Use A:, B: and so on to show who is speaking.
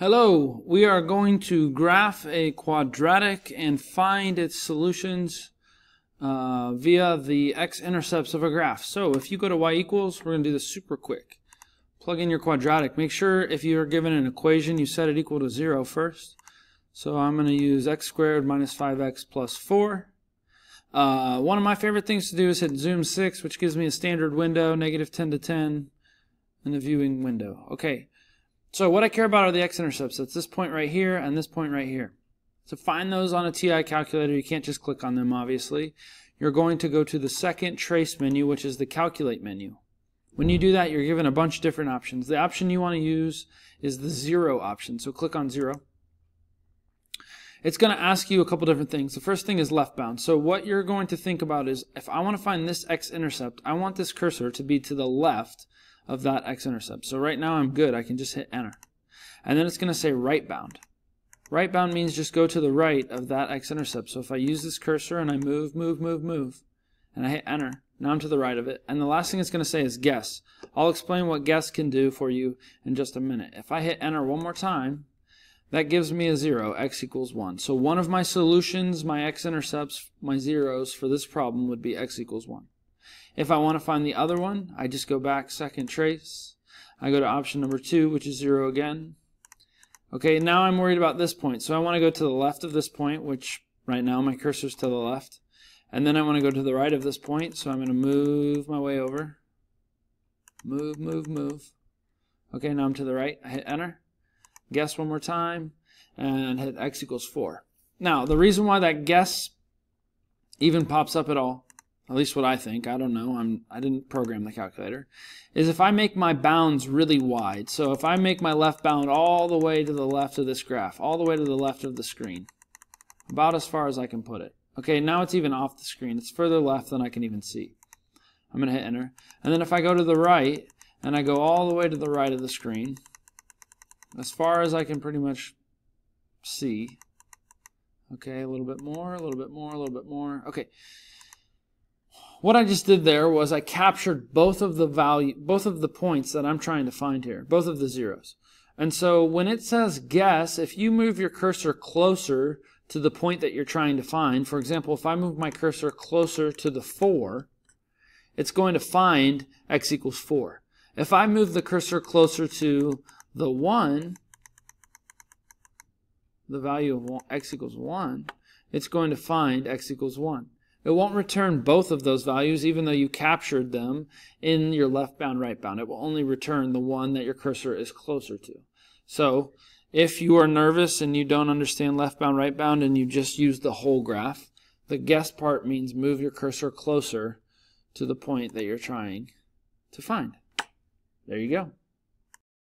A: Hello, we are going to graph a quadratic and find its solutions via the x-intercepts of a graph. So if you go to y equals, we're going to do this super quick. Plug in your quadratic. Make sure if you are given an equation, you set it equal to 0 first. So I'm going to use x squared minus 5x plus 4. One of my favorite things to do is hit zoom 6, which gives me a standard window, negative 10 to 10, and a viewing window. Okay. So what I care about are the x-intercepts. It's this point right here and this point right here. To find those on a TI calculator, you can't just click on them, obviously. You're going to go to the second trace menu, which is the calculate menu. When you do that, you're given a bunch of different options. The option you want to use is the 0 option. So click on 0. It's going to ask you a couple different things. The first thing is left bound. So what you're going to think about is, if I want to find this x-intercept, I want this cursor to be to the left of that x-intercept. So right now I'm good. I can just hit enter. And then it's going to say right bound. Right bound means just go to the right of that x-intercept. So if I use this cursor and I move, and I hit enter, now I'm to the right of it. And the last thing it's going to say is guess. I'll explain what guess can do for you in just a minute. If I hit enter one more time, that gives me a 0, x equals 1. So one of my solutions, my x-intercepts, my zeros for this problem would be x equals 1. If I want to find the other one, I just go back second trace. I go to option number 2, which is 0 again. Okay, now I'm worried about this point. So I want to go to the left of this point, which right now my cursor's to the left. And then I want to go to the right of this point, so I'm going to move my way over. Move. Okay, now I'm to the right. I hit enter. Guess one more time, and hit x equals 4. Now, the reason why that guess even pops up at all, at least what I think, I don't know, I didn't program the calculator, is if I make my bounds really wide. So if I make my left bound all the way to the left of this graph, all the way to the left of the screen, about as far as I can put it. Okay, now it's even off the screen. It's further left than I can even see. I'm going to hit enter. And then if I go to the right, and I go all the way to the right of the screen, as far as I can pretty much see. Okay, a little bit more, a little bit more, a little bit more. Okay. What I just did there was I captured both of the points that I'm trying to find here, both of the zeros. And so when it says guess, if you move your cursor closer to the point that you're trying to find, for example, if I move my cursor closer to the 4, it's going to find x equals 4. If I move the cursor closer to the 1, the value of x equals 1, it's going to find x equals 1. It won't return both of those values even though you captured them in your left bound, right bound. It will only return the one that your cursor is closer to. So if you are nervous and you don't understand left bound, right bound, and you just use the whole graph, the guess part means move your cursor closer to the point that you're trying to find. There you go.